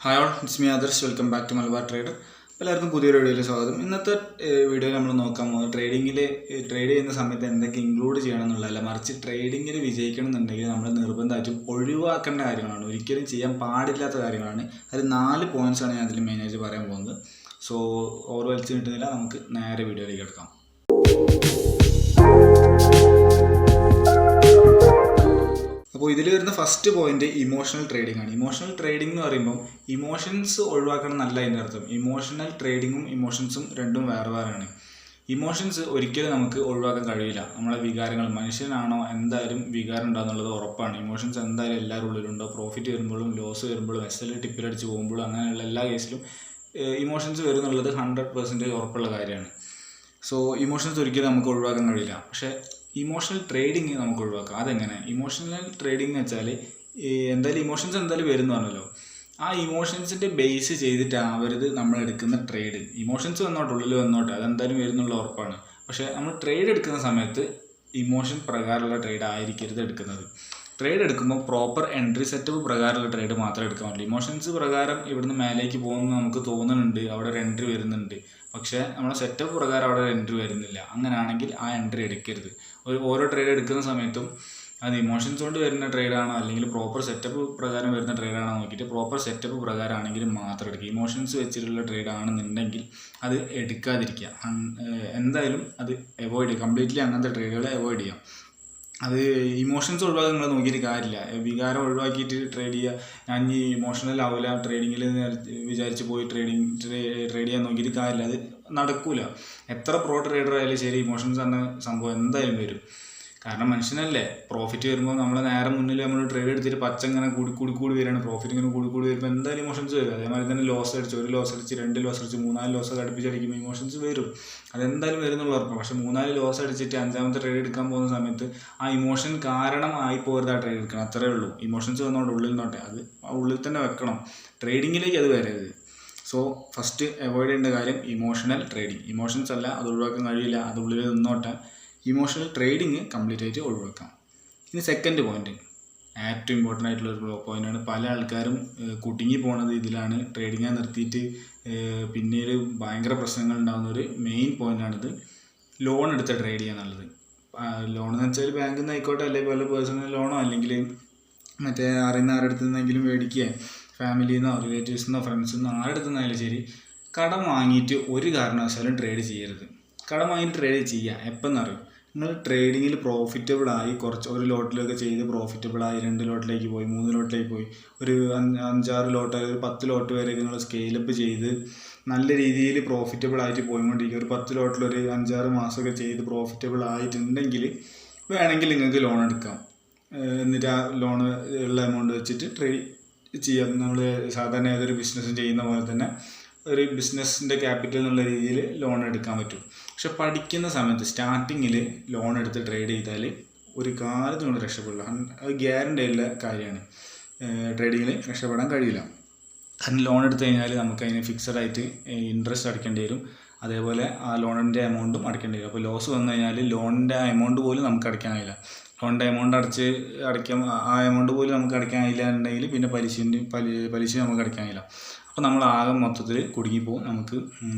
Hi all, it's me Adarsh. Welcome back to Malabar trader. എല്ലാവർക്കും പുതിയൊരു വീഡിയോയിൽ സ്വാഗതം. ഇന്നത്തെ വീഡിയോയിൽ നമ്മൾ നോക്കാൻ പോകുന്നത് ട്രേഡ് ചെയ്യുന്ന സമയത്ത് എന്തൊക്കെ ഇൻക്ലൂഡ് ചെയ്യണം എന്നുള്ളതല്ല, മറിച്ച് ട്രേഡിങ്ങിൽ വിജയിക്കണം എന്നുണ്ടെങ്കിൽ നമ്മൾ നിർബന്ധമായിട്ടും ഒഴിവാക്കേണ്ട കാര്യങ്ങളാണ്, ഒരിക്കലും ചെയ്യാൻ പാടില്ലാത്ത കാര്യങ്ങളാണ്. അതിൽ 4 പോയിന്റ്സാണ് ഞാൻ അതിൽ മെയിനായിട്ട് പറയാൻ പോകുന്നത്. സോ ഓവർ വലിച്ചു കിട്ടുന്നില്ല, നമുക്ക് നേരെ വീഡിയോയിലേക്ക് കിടക്കാം. അപ്പോൾ ഇതിൽ വരുന്ന ഫസ്റ്റ് പോയിന്റ് ഇമോഷണൽ ട്രേഡിംഗ് ആണ്. ഇമോഷണൽ ട്രേഡിംഗ് എന്ന് പറയുമ്പോൾ ഇമോഷൻസ് ഒഴിവാക്കണം എന്നല്ല അതിൻ്റെ അർത്ഥം. ഇമോഷണൽ ട്രേഡിങ്ങും ഇമോഷൻസും രണ്ടും വേറെ വേറെയാണ്. ഇമോഷൻസ് ഒരിക്കലും നമുക്ക് ഒഴിവാക്കാൻ കഴിയില്ല. നമ്മളെ വികാരങ്ങൾ, മനുഷ്യനാണോ എന്തായാലും വികാരം ഉണ്ടാകുന്നുള്ളത് ഉറപ്പാണ്. ഇമോഷൻസ് എന്തായാലും എല്ലാവരും ഉള്ളിലുണ്ടോ. പ്രോഫിറ്റ് വരുമ്പോഴും ലോസ് വരുമ്പോഴും SL ടിപ്പിലടിച്ച് പോകുമ്പോഴും അങ്ങനെയുള്ള എല്ലാ കേസിലും ഇമോഷൻസ് വരുന്നുള്ളത് 100% ഉറപ്പുള്ള കാര്യമാണ്. സോ ഇമോഷൻസ് ഒരിക്കലും നമുക്ക് ഒഴിവാക്കാൻ കഴിയില്ല. പക്ഷേ ഇമോഷണൽ ട്രേഡിങ് നമുക്ക് ഒഴിവാക്കാം. അതെങ്ങനെ? ഇമോഷണൽ ട്രേഡിംഗ് എന്ന് വെച്ചാൽ എന്തായാലും ഇമോഷൻസ് എന്തായാലും വരുന്നു പറഞ്ഞല്ലോ, ആ ഇമോഷൻസിൻ്റെ ബേസ് ചെയ്തിട്ടാവരുത് നമ്മളെടുക്കുന്ന ട്രേഡ്. ഇമോഷൻസ് വന്നോട്ടെ, ഉള്ളിൽ വന്നോട്ടെ, അതെന്തായാലും വരുന്നുള്ള ഉറപ്പാണ്. പക്ഷേ നമ്മൾ ട്രേഡ് എടുക്കുന്ന സമയത്ത് ഇമോഷൻ പ്രകാരമുള്ള ട്രേഡ് ആയിരിക്കരുത് എടുക്കുന്നത്. ട്രേഡ് എടുക്കുമ്പോൾ പ്രോപ്പർ എൻട്രി സെറ്റപ്പ് പ്രകാരമുള്ള ട്രേഡ് മാത്രമേ എടുക്കാൻ പറ്റുള്ളൂ. ഇമോഷൻസ് പ്രകാരം ഇവിടുന്ന് മേലേക്ക് പോകുമെന്ന് നമുക്ക് തോന്നുന്നുണ്ട്, അവിടെ ഒരു എൻട്രി വരുന്നുണ്ട്, പക്ഷേ നമ്മുടെ സെറ്റപ്പ് പ്രകാരം അവിടെ ഒരു എൻട്രി വരുന്നില്ല. അങ്ങനെയാണെങ്കിൽ ആ എൻട്രി എടുക്കരുത്. ഓരോ ട്രേഡ് എടുക്കുന്ന സമയത്തും അത് ഇമോഷൻസ് കൊണ്ട് വരുന്ന ട്രേഡാണോ അല്ലെങ്കിൽ പ്രോപ്പർ സെറ്റപ്പ് പ്രകാരം വരുന്ന ട്രേഡാണോ നോക്കിയിട്ട് പ്രോപ്പർ സെറ്റപ്പ് പ്രകാരം ആണെങ്കിൽ മാത്രം എടുക്കുക. ഇമോഷൻസ് വെച്ചിട്ടുള്ള ട്രേഡ് ആണെന്നുണ്ടെങ്കിൽ അത് എടുക്കാതിരിക്കുക. എന്തായാലും അത് അവോയ്ഡ് ചെയ്യുക. കംപ്ലീറ്റ്ലി അങ്ങനത്തെ ട്രേഡുകളെ അവോയ്ഡ് ചെയ്യാം. അത് ഇമോഷൻസ് ഒഴിവാക്കാൻ നിങ്ങൾ നോക്കിയിട്ട് കാര്യമില്ല. വികാരം ഒഴിവാക്കിയിട്ട് ട്രേഡ് ചെയ്യുക. ഞാൻ ഈ ഇമോഷണൽ ആവില്ല ട്രേഡിങ്ങിൽ വിചാരിച്ച് പോയി ട്രേഡ് ചെയ്യാൻ നോക്കിയിട്ട് കാര്യമില്ല, അത് നടക്കൂല. എത്ര പ്രോ ട്രേഡർ ആയാലും ശരി, ഇമോഷൻസ് എന്ന സംഭവം എന്തായാലും വരും. കാരണം മനുഷ്യനല്ലേ, പ്രോഫിറ്റ് വരുമ്പോൾ നമ്മളെ നേരെ മുന്നിൽ നമ്മൾ ട്രേഡ് എടുത്തിട്ട് പച്ച ഇങ്ങനെ കൂടി വരികയാണ്, പ്രോഫിറ്റ് ഇങ്ങനെ കൂടി വരുമ്പോൾ എന്തായാലും ഇമോഷൻസ് വരും. അതേമാതിരി തന്നെ ലോസ് അടിച്ച്, 1 ലോസ് അടിച്ച്, 2 ലോസ് അടിച്ച്, 3-4 ലോസ് അടുപ്പിച്ചടിക്കുമ്പോൾ ഇമോഷൻസ് വരും. അതെന്തായാലും വരുന്നുള്ള ഉറപ്പാണ്. പക്ഷേ 3-4 ലോസ് അടിച്ചിട്ട് 5ാമത്തെ ട്രേഡ് എടുക്കാൻ പോകുന്ന സമയത്ത് ആ ഇമോഷൻ കാരണം ആയി പോരുത് ആ ട്രേഡ് എടുക്കണം. അത്രേ ഉള്ളൂ. ഇമോഷൻസ് വന്നോണ്ട് ഉള്ളിൽ നിന്നോട്ടെ, അത് ഉള്ളിൽ തന്നെ വെക്കണം. ട്രേഡിങ്ങിലേക്ക് അത് വരരുത്. സോ ഫസ്റ്റ് അവോയ്ഡ് ചെയ്യേണ്ട കാര്യം ഇമോഷണൽ ട്രേഡിങ്. ഇമോഷൻസ് അല്ല, അത് ഒഴിവാക്കാൻ കഴിയില്ല, അത് ഉള്ളിൽ നിന്നോട്ടെ. ഇമോഷണൽ ട്രേഡിങ് കംപ്ലീറ്റ് ആയിട്ട് ഒഴിവാക്കാം. ഇനി സെക്കൻഡ് പോയിന്റ്, ഏറ്റവും ഇമ്പോർട്ടൻ്റ് ആയിട്ടുള്ളൊരു പോയിൻ്റാണ്. പല ആൾക്കാരും കുടുങ്ങി പോണത് ഇതിലാണ്. ട്രേഡിങ്ങെ നിർത്തിയിട്ട് പിന്നീട് ഭയങ്കര പ്രശ്നങ്ങൾ ഉണ്ടാകുന്ന ഒരു മെയിൻ പോയിൻ്റാണിത്. ലോൺ എടുത്ത് ട്രേഡ് ചെയ്യുക എന്നുള്ളത്. ലോൺ എന്ന് വെച്ചാൽ ബാങ്കിൽ നിന്ന് ആയിക്കോട്ടെ, അല്ലെങ്കിൽ വല്ല പേഴ്സണൽ ലോണോ അല്ലെങ്കിൽ മറ്റേ അറിയുന്ന ആരുടെ നിന്നെങ്കിലും മേടിക്കുക, ഫാമിലിയിൽ നിന്നോ റിലേറ്റീവ്സിൽ നിന്നോ ഫ്രണ്ട്സിൽ നിന്നോ ആരുടെ നിന്നായാലും ശരി, കടം വാങ്ങിയിട്ട് ഒരു കാരണവശാലും ട്രേഡ് ചെയ്യരുത്. കടം വാങ്ങിയിട്ട് ട്രേഡ് ചെയ്യുക എപ്പോഴെന്നറിയും, നിങ്ങൾ ട്രേഡിങ്ങിൽ പ്രോഫിറ്റബിളായി ഒരു ലോട്ടിലൊക്കെ ചെയ്ത് പ്രോഫിറ്റബിളായി 2 ലോട്ടിലേക്ക് പോയി, 3 ലോട്ടിലേക്ക് പോയി, ഒരു 5-6 ലോട്ട്, ഒരു 10 ലോട്ട് വരെ നിങ്ങൾ സ്കെയിലപ്പ് ചെയ്ത് നല്ല രീതിയിൽ പ്രോഫിറ്റബിളായിട്ട് പോയിക്കൊണ്ടിരിക്കുക. ഒരു 10 ലോട്ടിൽ ഒരു 5-6 മാസമൊക്കെ ചെയ്ത് പ്രോഫിറ്റബിൾ ആയിട്ടുണ്ടെങ്കിൽ വേണമെങ്കിൽ നിങ്ങൾക്ക് ലോൺ എടുക്കാം. എന്നിട്ട് ആ ലോൺ ഉള്ള എമൗണ്ട് വെച്ചിട്ട് ട്രേഡ് ചെയ്യാം. നമ്മൾ സാധാരണ ഏതൊരു ബിസിനസ്സും ചെയ്യുന്ന പോലെ തന്നെ ഒരു ബിസിനസ്സിൻ്റെ ക്യാപിറ്റൽ എന്നുള്ള രീതിയിൽ ലോൺ എടുക്കാൻ പറ്റും. പക്ഷെ പഠിക്കുന്ന സമയത്ത് സ്റ്റാർട്ടിങ്ങിൽ ലോൺ എടുത്ത് ട്രേഡ് ചെയ്താൽ ഒരു കാലത്തും കൊണ്ട് രക്ഷപ്പെടില്ല. അത് ഗ്യാരണ്ടി ഉള്ള കാര്യമാണ്. ട്രേഡിങ്ങിൽ രക്ഷപ്പെടാൻ കഴിയില്ല. കാരണം ലോൺ എടുത്തു കഴിഞ്ഞാൽ നമുക്ക് അതിന് ഫിക്സഡ് ആയിട്ട് ഇൻട്രസ്റ്റ് അടയ്ക്കേണ്ടി വരും. അതേപോലെ ആ ലോണിൻ്റെ എമൗണ്ടും അടയ്ക്കേണ്ടി വരും. അപ്പോൾ ലോസ് വന്നു കഴിഞ്ഞാൽ ലോണിൻ്റെ ആ എമൗണ്ട് പോലും നമുക്ക് അടയ്ക്കാൻ കഴിയില്ല. ലോണിൻ്റെ എമൗണ്ട് അടയ്ക്കാൻ ആ എമൗണ്ട് പോലും നമുക്ക് അടയ്ക്കാൻ കഴിയില്ല എന്നുണ്ടെങ്കിൽ പിന്നെ പലിശ നമുക്ക് അടയ്ക്കാൻ കഴിയില്ല. അപ്പോൾ നമ്മൾ ആകെ മൊത്തത്തിൽ കുടുങ്ങിപ്പോവും. നമുക്ക്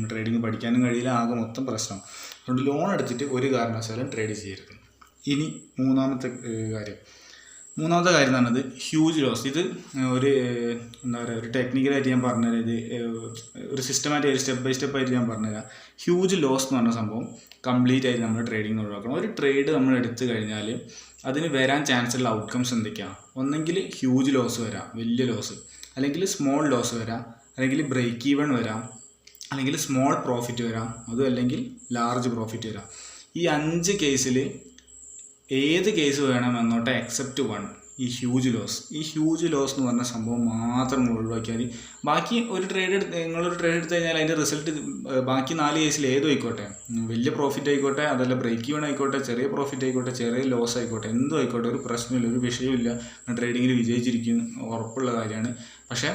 ട്രേഡിങ് പഠിക്കാനും കഴിയില്ല, ആകെ മൊത്തം പ്രശ്നം. അതുകൊണ്ട് ലോൺ എടുത്തിട്ട് ഒരു കാരണവശാലും ട്രേഡ് ചെയ്യരുത്. ഇനി മൂന്നാമത്തെ കാര്യം എന്ന് പറയുന്നത് ഹ്യൂജ് ലോസ്. ഇത് ഒരു എന്താ പറയുക, ഒരു ടെക്നിക്കലായിട്ട് ഞാൻ പറഞ്ഞുതരാം. ഇത് ഒരു സിസ്റ്റമാറ്റിക് സ്റ്റെപ്പ് ബൈ സ്റ്റെപ്പ് ആയിട്ട് ഞാൻ പറഞ്ഞുതരാം. ഹ്യൂജ് ലോസ് എന്ന് പറഞ്ഞ സംഭവം കംപ്ലീറ്റ് ആയിട്ട് നമ്മൾ ട്രേഡിങ് ഒഴിവാക്കണം. ഒരു ട്രേഡ് നമ്മൾ എടുത്തു കഴിഞ്ഞാൽ അതിന് വരാൻ ചാൻസ് ഉള്ള ഔട്ട്കംസ് എന്തൊക്കെയാണ്? ഒന്നെങ്കിൽ ഹ്യൂജ് ലോസ് വരാം, വലിയ ലോസ്, അല്ലെങ്കിൽ സ്മോൾ ലോസ് വരാം, അല്ലെങ്കിൽ ബ്രേക്ക് ഈവൺ വരാം, അല്ലെങ്കിൽ സ്മോൾ പ്രോഫിറ്റ് വരാം, അതും അല്ലെങ്കിൽ ലാർജ് പ്രോഫിറ്റ് വരാം. ഈ 5 കേസിൽ ഏത് കേസ് വേണമെന്നോട്ടെ എക്സെപ്റ്റ് 1, ഈ ഹ്യൂജ് ലോസ്. ഈ ഹ്യൂജ് ലോസ് എന്ന് പറഞ്ഞ സംഭവം മാത്രം ഒഴിവാക്കിയാൽ ബാക്കി നിങ്ങളൊരു ട്രേഡ് എടുത്തു കഴിഞ്ഞാൽ അതിൻ്റെ റിസൾട്ട് ബാക്കി 4 കേസിൽ ഏതും ആയിക്കോട്ടെ, വലിയ പ്രോഫിറ്റ് ആയിക്കോട്ടെ, അതല്ല ബ്രേക്ക് ഈവൺ ആയിക്കോട്ടെ, ചെറിയ പ്രോഫിറ്റ് ആയിക്കോട്ടെ, ചെറിയ ലോസ് ആയിക്കോട്ടെ, എന്തും ആയിക്കോട്ടെ, ഒരു പ്രശ്നമില്ല, ഒരു വിഷയമില്ല. ട്രേഡിങ്ങിൽ വിജയിച്ചിരിക്കും, ഉറപ്പുള്ള കാര്യമാണ്. പക്ഷേ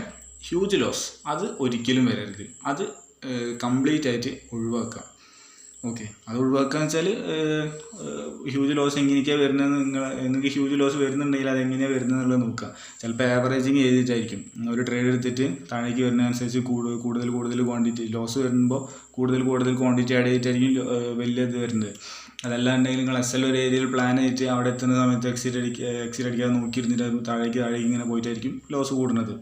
ഹ്യൂജ് ലോസ് അത് ഒരിക്കലും വരരുത്. അത് കംപ്ലീറ്റ് ആയിട്ട് ഒഴിവാക്കുക. ഓക്കെ, അത് ഒഴിവാക്കുക വെച്ചാൽ ഹ്യൂജ് ലോസ് എങ്ങനെയൊക്കെയാണ് വരുന്നത്, നിങ്ങൾക്ക് ഹ്യൂജ് ലോസ് വരുന്നുണ്ടെങ്കിൽ അതെങ്ങനെയാണ് വരുന്നത് എന്നുള്ളത് നോക്കുക. ചിലപ്പോൾ ആവറേജിങ് ചെയ്തിട്ടായിരിക്കും ഒരു ട്രേഡ് എടുത്തിട്ട് താഴേക്ക് വരുന്നതനുസരിച്ച് കൂടുതൽ ക്വാണ്ടിറ്റി ലോസ് വരുമ്പോൾ കൂടുതൽ ക്വാണ്ടിറ്റി ആഡ് ചെയ്തിട്ടായിരിക്കും വലിയ ഇത് വരുന്നത്. അതല്ലാണ്ടെങ്കിൽ നിങ്ങൾ SL ഒരു ഏരിയയിൽ പ്ലാൻ ചെയ്തിട്ട് അവിടെ എത്തുന്ന സമയത്ത് എക്സിറ്റ് അടിക്കാതെ നോക്കിയിരുന്നിട്ട് താഴേക്ക് ഇങ്ങനെ പോയിട്ടായിരിക്കും ലോസ് കൂടുന്നത്.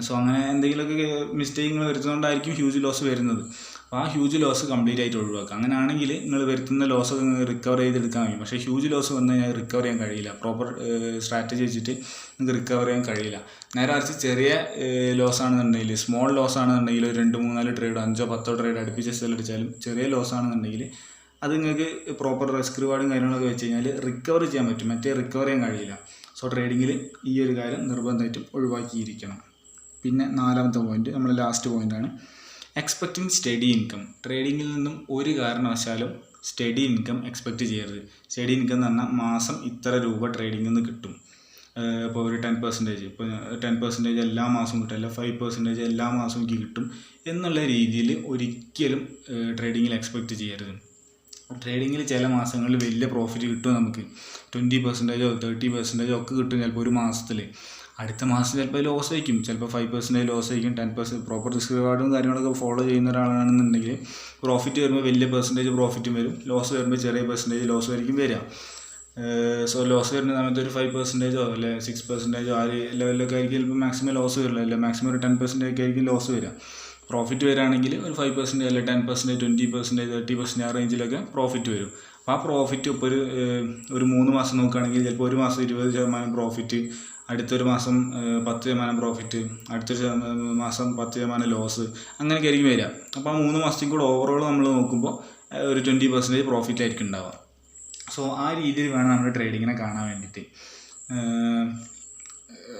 സോ അങ്ങനെ എന്തെങ്കിലുമൊക്കെ മിസ്റ്റേക്കുകൾ വരുത്തുന്നതുകൊണ്ടായിരിക്കും ഹ്യൂജ് ലോസ് വരുന്നത്. അപ്പോൾ ആ ഹ്യൂജ് ലോസ് കംപ്ലീറ്റ് ആയിട്ട് ഒഴിവാക്കുക. അങ്ങനെയാണെങ്കിൽ നിങ്ങൾ വരുത്തുന്ന ലോസ് റിക്കവർ ചെയ്തെടുക്കാൻ കഴിയും. പക്ഷേ ഹ്യൂജ് ലോസ് വന്നു കഴിഞ്ഞാൽ റിക്കവർ ചെയ്യാൻ കഴിയില്ല. പ്രോപ്പർ സ്ട്രാറ്റജി വെച്ചിട്ട് നിങ്ങൾക്ക് റിക്കവർ ചെയ്യാൻ കഴിയില്ല. നേരെ മറിച്ച് ചെറിയ ലോസ് ആണെന്നുണ്ടെങ്കിൽ, സ്മോൾ ലോസ് ആണെന്നുണ്ടെങ്കിൽ ഒരു 2-3-4 ട്രേഡ് 5-10 ട്രേഡ് അടുപ്പിച്ച് SL അടിച്ചാലും ചെറിയ ലോസ് ആണെന്നുണ്ടെങ്കിൽ അത് നിങ്ങൾക്ക് പ്രോപ്പർ റിസ്ക് റിവാർഡും കാര്യങ്ങളൊക്കെ വെച്ച് കഴിഞ്ഞാൽ റിക്കവർ ചെയ്യാൻ പറ്റും. മറ്റേ റിക്കവർ ചെയ്യാൻ കഴിയില്ല. സോ ട്രേഡിങ്ങിൽ ഈ ഒരു കാര്യം നിർബന്ധമായിട്ടും ഒഴിവാക്കിയിരിക്കണം. പിന്നെ 4ാമത്തെ പോയിന്റ്, നമ്മുടെ ലാസ്റ്റ് പോയിൻ്റാണ് എക്സ്പെക്റ്റിംഗ് സ്റ്റഡി ഇൻകം. ട്രേഡിങ്ങിൽ നിന്നും ഒരു കാരണവശാലും സ്റ്റഡി ഇൻകം എക്സ്പെക്റ്റ് ചെയ്യരുത്. സ്റ്റഡി ഇൻകം എന്ന് പറഞ്ഞാൽ മാസം ഇത്ര രൂപ ട്രേഡിങ്ങിൽ നിന്ന് കിട്ടും. ഇപ്പോൾ ഒരു 10%, ഇപ്പോൾ 10% എല്ലാ മാസവും കിട്ടും, അല്ല 5% എല്ലാ മാസവും എനിക്ക് കിട്ടും എന്നുള്ള രീതിയിൽ ഒരിക്കലും ട്രേഡിങ്ങിൽ എക്സ്പെക്റ്റ് ചെയ്യരുത്. ട്രേഡിങ്ങിൽ ചില മാസങ്ങളിൽ വലിയ പ്രോഫിറ്റ് കിട്ടും, നമുക്ക് 20%, 30% ഒക്കെ കിട്ടും ചിലപ്പോൾ ഒരു മാസത്തിൽ. അടുത്ത മാസം ചിലപ്പോൾ ലോസ് ആയിരിക്കും, ചിലപ്പോൾ 5% ലോസ് ആയിരിക്കും, 10% പ്രോപ്പർ റിസ്ക് റിവാർഡും കാര്യങ്ങളൊക്കെ ഫോളോ ചെയ്യുന്ന ഒരാളാണെന്നുണ്ടെങ്കിൽ പ്രോഫിറ്റ് വരുമ്പോൾ വലിയ പെർസെൻറ്റേജ് പ്രോഫിറ്റും വരും, ലോസ് വരുമ്പോൾ ചെറിയ പെർസെൻറ്റേജ് ലോസ് ആയിരിക്കും വരിക. സോ ലോസ് വരുന്ന സമയത്ത് ഒരു 5% അല്ലെ 6% ആ ലെവലിലൊക്കെ ആയിരിക്കും ചിലപ്പോൾ മാക്സിമം ലോസ് വരില്ല, അല്ലെ മാക്സിമം ഒരു 10% ഒക്കെ ആയിരിക്കും ലോസ് വരിക. പ്രോഫിറ്റ് വരികയാണെങ്കിൽ ഒരു 5% അല്ലെ 10%, 20%, 30% ആ റേഞ്ചിലൊക്കെ പ്രോഫിറ്റ് വരും. അപ്പോൾ ആ പ്രോഫിറ്റ് ഇപ്പോൾ ഒരു 3 മാസം നോക്കുകയാണെങ്കിൽ ചിലപ്പോൾ ഒരു മാസം 20% പ്രോഫിറ്റ്, അടുത്തൊരു മാസം 10% പ്രോഫിറ്റ്, അടുത്തൊരു മാസം 10% ലോസ്, അങ്ങനെയൊക്കെ ആയിരിക്കും വരിക. അപ്പോൾ ആ 3 മാസത്തേക്ക് കൂടെ ഓവറോൾ നമ്മൾ നോക്കുമ്പോൾ ഒരു 20% പ്രോഫിറ്റ് ആയിരിക്കും ഉണ്ടാവുക. സോ ആ രീതിയിൽ വേണം നമ്മുടെ ട്രേഡിങ്ങിനെ കാണാൻ വേണ്ടിയിട്ട്.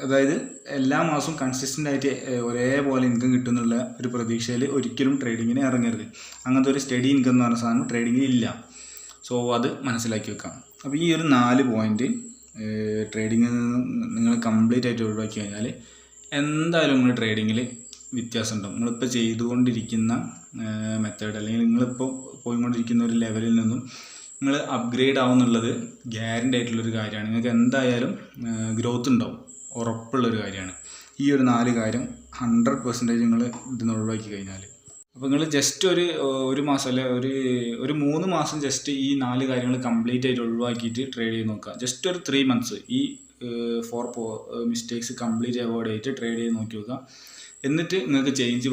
അതായത് എല്ലാ മാസവും കൺസിസ്റ്റൻ്റ് ആയിട്ട് ഒരേപോലെ ഇൻകം കിട്ടുന്നുള്ള ഒരു പ്രതീക്ഷയിൽ ഒരിക്കലും ട്രേഡിങ്ങിന് ഇറങ്ങരുത്. അങ്ങനത്തെ ഒരു സ്റ്റഡി ഇൻകം എന്ന് പറഞ്ഞ സാധനം ട്രേഡിങ്ങിൽ ഇല്ല. സോ അത് മനസ്സിലാക്കി വെക്കാം. അപ്പോൾ ഈ ഒരു 4 പോയിന്റ് ട്രേഡിങ്ങിൽ നിന്ന് നിങ്ങൾ കംപ്ലീറ്റ് ആയിട്ട് ഒഴിവാക്കി കഴിഞ്ഞാൽ എന്തായാലും നിങ്ങൾ ട്രേഡിങ്ങിൽ വ്യത്യാസം ഉണ്ടാവും. നിങ്ങളിപ്പോൾ ചെയ്തുകൊണ്ടിരിക്കുന്ന മെത്തേഡ് അല്ലെങ്കിൽ നിങ്ങളിപ്പോൾ പോയിക്കൊണ്ടിരിക്കുന്ന ഒരു ലെവലിൽ നിന്നും നിങ്ങൾ അപ്ഗ്രേഡ് ആവുമെന്നുള്ളത് ഗ്യാരണ്ടി ആയിട്ടുള്ളൊരു കാര്യമാണ്. നിങ്ങൾക്ക് എന്തായാലും ഗ്രോത്ത് ഉണ്ടാവും, ഉറപ്പുള്ളൊരു കാര്യമാണ്. ഈ ഒരു 4 കാര്യം 100% നിങ്ങൾ ഇതിന് ഒഴിവാക്കി കഴിഞ്ഞാൽ. അപ്പോൾ നിങ്ങൾ ജസ്റ്റ് ഒരു മാസം അല്ലെ ഒരു 3 മാസം ജസ്റ്റ് ഈ 4 കാര്യങ്ങൾ കംപ്ലീറ്റ് ആയിട്ട് ഒഴിവാക്കിയിട്ട് ട്രേഡ് ചെയ്ത് നോക്കുക. ജസ്റ്റ് ഒരു 3 months ഈ 4 മിസ്റ്റേക്സ് കംപ്ലീറ്റ് അവോയ്ഡ് ചെയ്തിട്ട് ട്രേഡ് ചെയ്ത് നോക്കി നോക്കുക. എന്നിട്ട് നിങ്ങൾക്ക് ചേഞ്ച്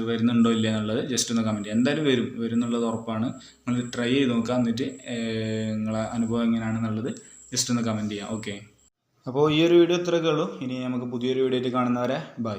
വരുന്നുണ്ടോ ഇല്ല എന്നുള്ളത് ജസ്റ്റ് ഒന്ന് കമൻറ്റ് ചെയ്യുക. എന്തായാലും വരും എന്നുള്ളത് ഉറപ്പാണ്. നിങ്ങൾ ട്രൈ ചെയ്ത് നോക്കുക. എന്നിട്ട് നിങ്ങളെ അനുഭവം എങ്ങനെയാണെന്നുള്ളത് ജസ്റ്റ് ഒന്ന് കമൻറ്റ് ചെയ്യാം. ഓക്കെ, അപ്പോൾ ഈ ഒരു വീഡിയോ ഇത്രയൊക്കെ ഉള്ളൂ. ഇനി നമുക്ക് പുതിയൊരു വീഡിയോ ആയിട്ട് കാണുന്നവരെ ബൈ.